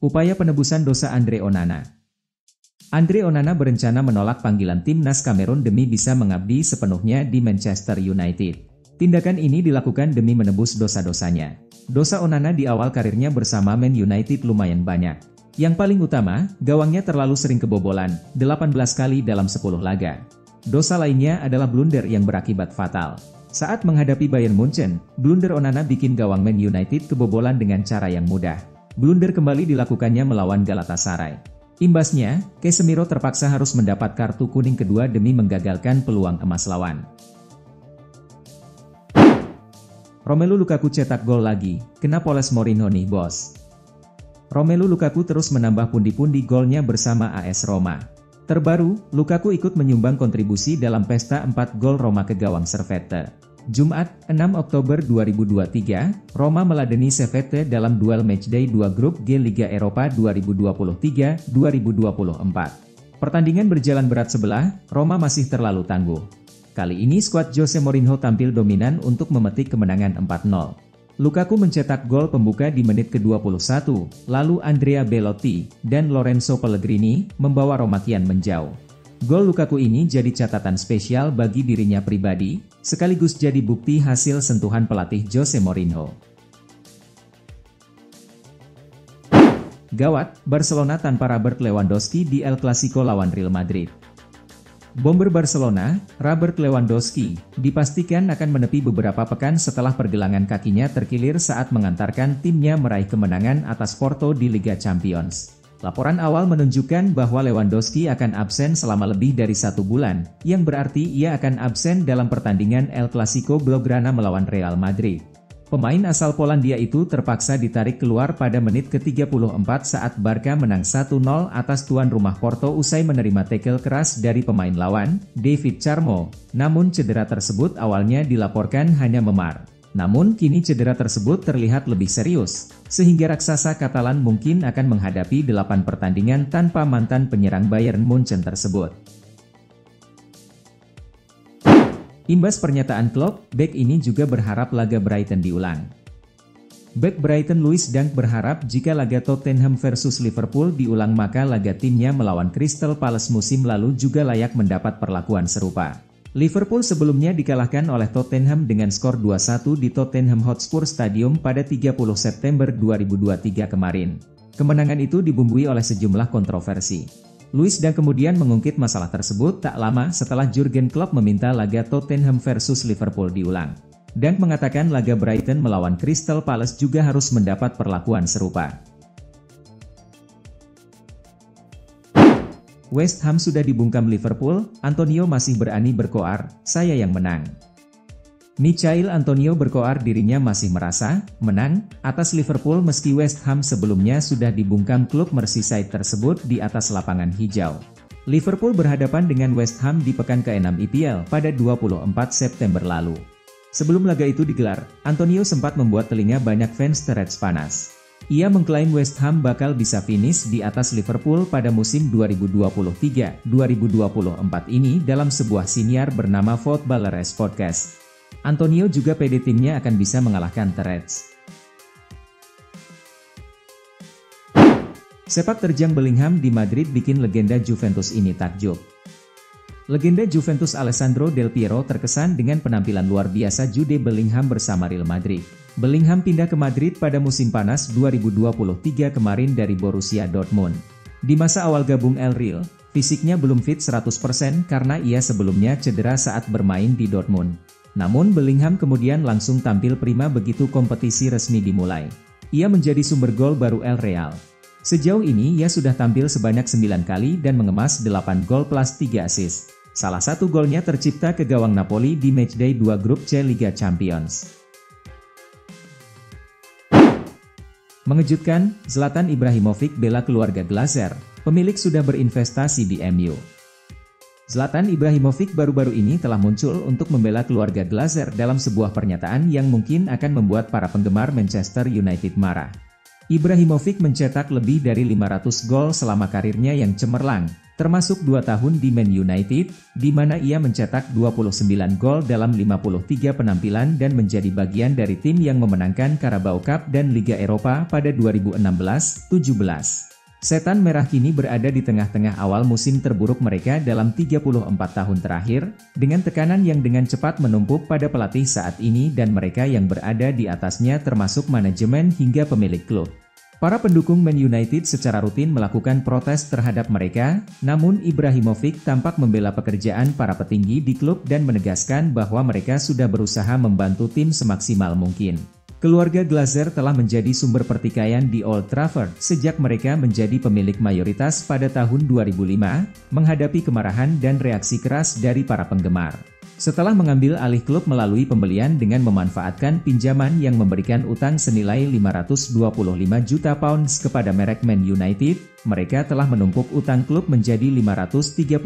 Upaya penebusan dosa Andre Onana. Andre Onana berencana menolak panggilan timnas Kamerun demi bisa mengabdi sepenuhnya di Manchester United. Tindakan ini dilakukan demi menebus dosa-dosanya. Dosa Onana di awal karirnya bersama Man United lumayan banyak. Yang paling utama, gawangnya terlalu sering kebobolan, 18 kali dalam 10 laga. Dosa lainnya adalah blunder yang berakibat fatal. Saat menghadapi Bayern Munchen, blunder Onana bikin gawang Man United kebobolan dengan cara yang mudah. Blunder kembali dilakukannya melawan Galatasaray. Imbasnya, Casemiro terpaksa harus mendapat kartu kuning kedua demi menggagalkan peluang emas lawan. Romelu Lukaku cetak gol lagi, kena poles Mourinho nih bos. Romelu Lukaku terus menambah pundi-pundi golnya bersama AS Roma. Terbaru, Lukaku ikut menyumbang kontribusi dalam pesta 4 gol Roma ke gawang Servette. Jumat, 6 Oktober 2023, Roma meladeni Servette dalam duel matchday 2 grup G Liga Eropa 2023-2024. Pertandingan berjalan berat sebelah, Roma masih terlalu tangguh. Kali ini skuad Jose Mourinho tampil dominan untuk memetik kemenangan 4-0. Lukaku mencetak gol pembuka di menit ke-21, lalu Andrea Belotti dan Lorenzo Pellegrini membawa Roma kian menjauh. Gol Lukaku ini jadi catatan spesial bagi dirinya pribadi, sekaligus jadi bukti hasil sentuhan pelatih Jose Mourinho. Gawat, Barcelona tanpa Robert Lewandowski di El Clasico lawan Real Madrid. Bomber Barcelona, Robert Lewandowski, dipastikan akan menepi beberapa pekan setelah pergelangan kakinya terkilir saat mengantarkan timnya meraih kemenangan atas Porto di Liga Champions. Laporan awal menunjukkan bahwa Lewandowski akan absen selama lebih dari 1 bulan, yang berarti ia akan absen dalam pertandingan El Clasico Blaugrana melawan Real Madrid. Pemain asal Polandia itu terpaksa ditarik keluar pada menit ke-34 saat Barca menang 1-0 atas tuan rumah Porto usai menerima tackle keras dari pemain lawan, David Carmo. Namun cedera tersebut awalnya dilaporkan hanya memar. Namun kini cedera tersebut terlihat lebih serius, sehingga raksasa Katalan mungkin akan menghadapi 8 pertandingan tanpa mantan penyerang Bayern Munchen tersebut. Imbas pernyataan Klopp, bek ini juga berharap laga Brighton diulang. Bek Brighton Lewis Dunk berharap jika laga Tottenham versus Liverpool diulang maka laga timnya melawan Crystal Palace musim lalu juga layak mendapat perlakuan serupa. Liverpool sebelumnya dikalahkan oleh Tottenham dengan skor 2-1 di Tottenham Hotspur Stadium pada 30 September 2023 kemarin. Kemenangan itu dibumbui oleh sejumlah kontroversi. Lewis dan kemudian mengungkit masalah tersebut tak lama setelah Jurgen Klopp meminta laga Tottenham versus Liverpool diulang. Dan mengatakan laga Brighton melawan Crystal Palace juga harus mendapat perlakuan serupa. West Ham sudah dibungkam Liverpool, Antonio masih berani berkoar, saya yang menang. Michail Antonio berkoar dirinya masih merasa menang atas Liverpool meski West Ham sebelumnya sudah dibungkam klub Merseyside tersebut di atas lapangan hijau. Liverpool berhadapan dengan West Ham di pekan ke-6 IPL pada 24 September lalu. Sebelum laga itu digelar, Antonio sempat membuat telinga banyak fans Reds panas. Ia mengklaim West Ham bakal bisa finish di atas Liverpool pada musim 2023-2024 ini dalam sebuah siniar bernama Footballers Podcast. Antonio juga pede timnya akan bisa mengalahkan The Reds. Sepak terjang Bellingham di Madrid bikin legenda Juventus ini takjub. Legenda Juventus Alessandro Del Piero terkesan dengan penampilan luar biasa Jude Bellingham bersama Real Madrid. Bellingham pindah ke Madrid pada musim panas 2023 kemarin dari Borussia Dortmund. Di masa awal gabung El Real, fisiknya belum fit 100% karena ia sebelumnya cedera saat bermain di Dortmund. Namun Bellingham kemudian langsung tampil prima begitu kompetisi resmi dimulai. Ia menjadi sumber gol baru El Real. Sejauh ini ia sudah tampil sebanyak 9 kali dan mengemas 8 gol plus 3 assist. Salah satu golnya tercipta ke gawang Napoli di matchday 2 grup C Liga Champions. Mengejutkan, Zlatan Ibrahimovic bela keluarga Glazer, pemilik sudah berinvestasi di MU. Zlatan Ibrahimovic baru-baru ini telah muncul untuk membela keluarga Glazer dalam sebuah pernyataan yang mungkin akan membuat para penggemar Manchester United marah. Ibrahimovic mencetak lebih dari 500 gol selama karirnya yang cemerlang, termasuk 2 tahun di Man United, di mana ia mencetak 29 gol dalam 53 penampilan dan menjadi bagian dari tim yang memenangkan Carabao Cup dan Liga Eropa pada 2016-17. Setan Merah kini berada di tengah-tengah awal musim terburuk mereka dalam 34 tahun terakhir, dengan tekanan yang dengan cepat menumpuk pada pelatih saat ini dan mereka yang berada di atasnya termasuk manajemen hingga pemilik klub. Para pendukung Man United secara rutin melakukan protes terhadap mereka, namun Ibrahimovic tampak membela pekerjaan para petinggi di klub dan menegaskan bahwa mereka sudah berusaha membantu tim semaksimal mungkin. Keluarga Glazer telah menjadi sumber pertikaian di Old Trafford sejak mereka menjadi pemilik mayoritas pada tahun 2005, menghadapi kemarahan dan reaksi keras dari para penggemar. Setelah mengambil alih klub melalui pembelian dengan memanfaatkan pinjaman yang memberikan utang senilai 525 juta pounds kepada merek Man United, mereka telah menumpuk utang klub menjadi 536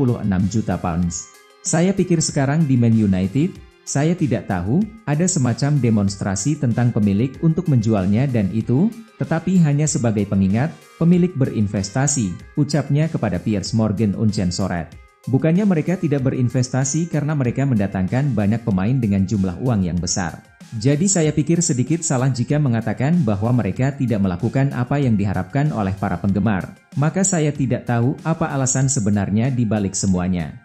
juta pounds. Saya pikir sekarang di Man United, saya tidak tahu, ada semacam demonstrasi tentang pemilik untuk menjualnya dan itu, tetapi hanya sebagai pengingat, pemilik berinvestasi, ucapnya kepada Piers Morgan Uncensored. Bukannya mereka tidak berinvestasi karena mereka mendatangkan banyak pemain dengan jumlah uang yang besar. Jadi saya pikir sedikit salah jika mengatakan bahwa mereka tidak melakukan apa yang diharapkan oleh para penggemar. Maka saya tidak tahu apa alasan sebenarnya di balik semuanya.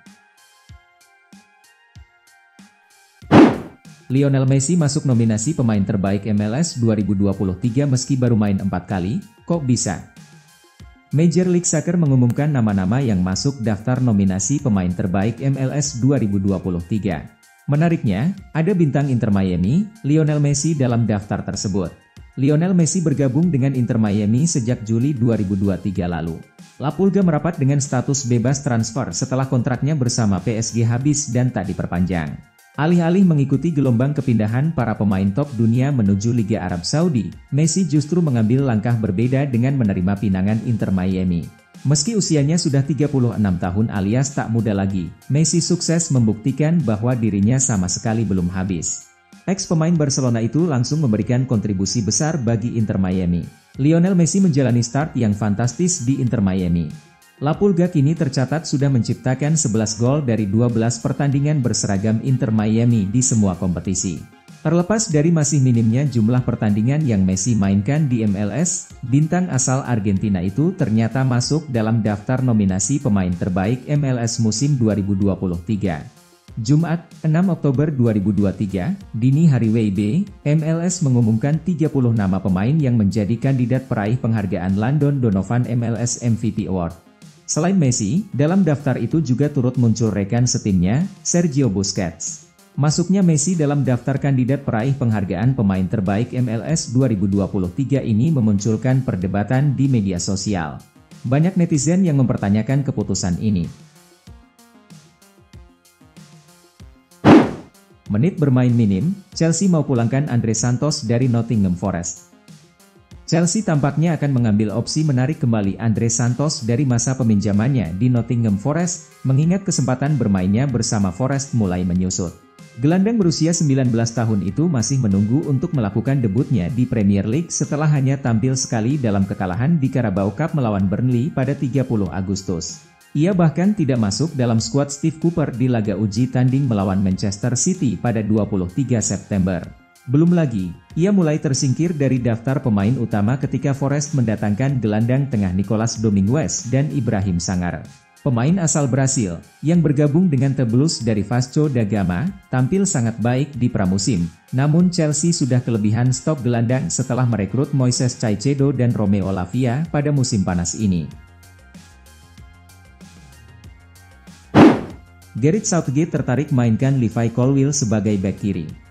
Lionel Messi masuk nominasi pemain terbaik MLS 2023 meski baru main 4 kali, kok bisa? Major League Soccer mengumumkan nama-nama yang masuk daftar nominasi pemain terbaik MLS 2023. Menariknya, ada bintang Inter Miami, Lionel Messi dalam daftar tersebut. Lionel Messi bergabung dengan Inter Miami sejak Juli 2023 lalu. La Pulga merapat dengan status bebas transfer setelah kontraknya bersama PSG habis dan tak diperpanjang. Alih-alih mengikuti gelombang kepindahan para pemain top dunia menuju Liga Arab Saudi, Messi justru mengambil langkah berbeda dengan menerima pinangan Inter Miami. Meski usianya sudah 36 tahun alias tak muda lagi, Messi sukses membuktikan bahwa dirinya sama sekali belum habis. Ex-pemain Barcelona itu langsung memberikan kontribusi besar bagi Inter Miami. Lionel Messi menjalani start yang fantastis di Inter Miami. La Pulga kini tercatat sudah menciptakan 11 gol dari 12 pertandingan berseragam Inter Miami di semua kompetisi. Terlepas dari masih minimnya jumlah pertandingan yang Messi mainkan di MLS, bintang asal Argentina itu ternyata masuk dalam daftar nominasi pemain terbaik MLS musim 2023. Jumat, 6 Oktober 2023, dini hari WIB, MLS mengumumkan 30 nama pemain yang menjadi kandidat peraih penghargaan Landon Donovan MLS MVP Award. Selain Messi, dalam daftar itu juga turut muncul rekan setimnya, Sergio Busquets. Masuknya Messi dalam daftar kandidat peraih penghargaan pemain terbaik MLS 2023 ini memunculkan perdebatan di media sosial. Banyak netizen yang mempertanyakan keputusan ini. Menit bermain minim, Chelsea mau pulangkan Andre Santos dari Nottingham Forest. Chelsea tampaknya akan mengambil opsi menarik kembali Andre Santos dari masa peminjamannya di Nottingham Forest, mengingat kesempatan bermainnya bersama Forest mulai menyusut. Gelandang berusia 19 tahun itu masih menunggu untuk melakukan debutnya di Premier League setelah hanya tampil sekali dalam kekalahan di Carabao Cup melawan Burnley pada 30 Agustus. Ia bahkan tidak masuk dalam skuad Steve Cooper di laga uji tanding melawan Manchester City pada 23 September. Belum lagi, ia mulai tersingkir dari daftar pemain utama ketika Forest mendatangkan gelandang tengah Nicolas Dominguez dan Ibrahim Sangar. Pemain asal Brasil, yang bergabung dengan The Blues dari Vasco da Gama, tampil sangat baik di pramusim. Namun Chelsea sudah kelebihan stok gelandang setelah merekrut Moises Caicedo dan Romeo Lavia pada musim panas ini. Gareth Southgate tertarik mainkan Levi Colwill sebagai bek kiri.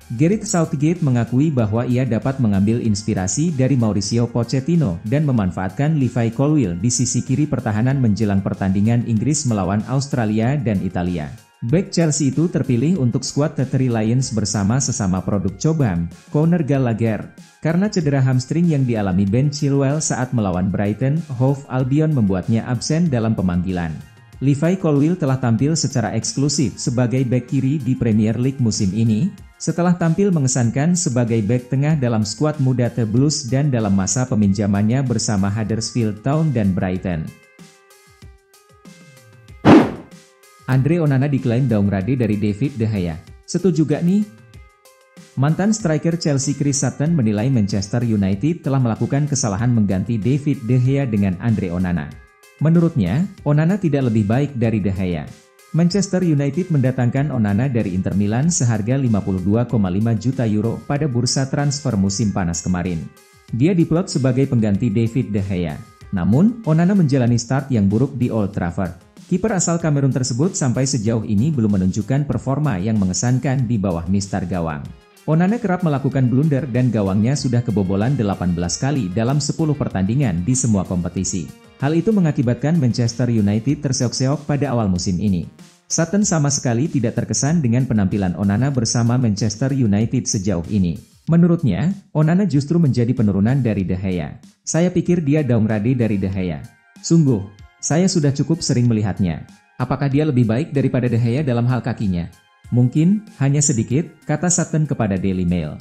Gareth Southgate mengakui bahwa ia dapat mengambil inspirasi dari Mauricio Pochettino dan memanfaatkan Levi Colwill di sisi kiri pertahanan menjelang pertandingan Inggris melawan Australia dan Italia. Bek Chelsea itu terpilih untuk skuad The Three Lions bersama sesama produk Cobham, Conor Gallagher. Karena cedera hamstring yang dialami Ben Chilwell saat melawan Brighton, Hove Albion membuatnya absen dalam pemanggilan. Levi Colwill telah tampil secara eksklusif sebagai bek kiri di Premier League musim ini, setelah tampil mengesankan sebagai bek tengah dalam skuad muda The Blues dan dalam masa peminjamannya bersama Huddersfield Town dan Brighton. Andre Onana diklaim downgrade dari David De Gea. Setuju gak nih? Mantan striker Chelsea Chris Sutton menilai Manchester United telah melakukan kesalahan mengganti David De Gea dengan Andre Onana. Menurutnya, Onana tidak lebih baik dari De Gea. Manchester United mendatangkan Onana dari Inter Milan seharga 52,5 juta euro pada bursa transfer musim panas kemarin. Dia diplot sebagai pengganti David De Gea. Namun, Onana menjalani start yang buruk di Old Trafford. Kiper asal Kamerun tersebut sampai sejauh ini belum menunjukkan performa yang mengesankan di bawah mistar gawang. Onana kerap melakukan blunder dan gawangnya sudah kebobolan 18 kali dalam 10 pertandingan di semua kompetisi. Hal itu mengakibatkan Manchester United terseok-seok pada awal musim ini. Sutton sama sekali tidak terkesan dengan penampilan Onana bersama Manchester United sejauh ini. Menurutnya, Onana justru menjadi penurunan dari De Gea. Saya pikir dia downgrade dari De Gea. Sungguh, saya sudah cukup sering melihatnya. Apakah dia lebih baik daripada De Gea dalam hal kakinya? Mungkin, hanya sedikit, kata Sutton kepada Daily Mail.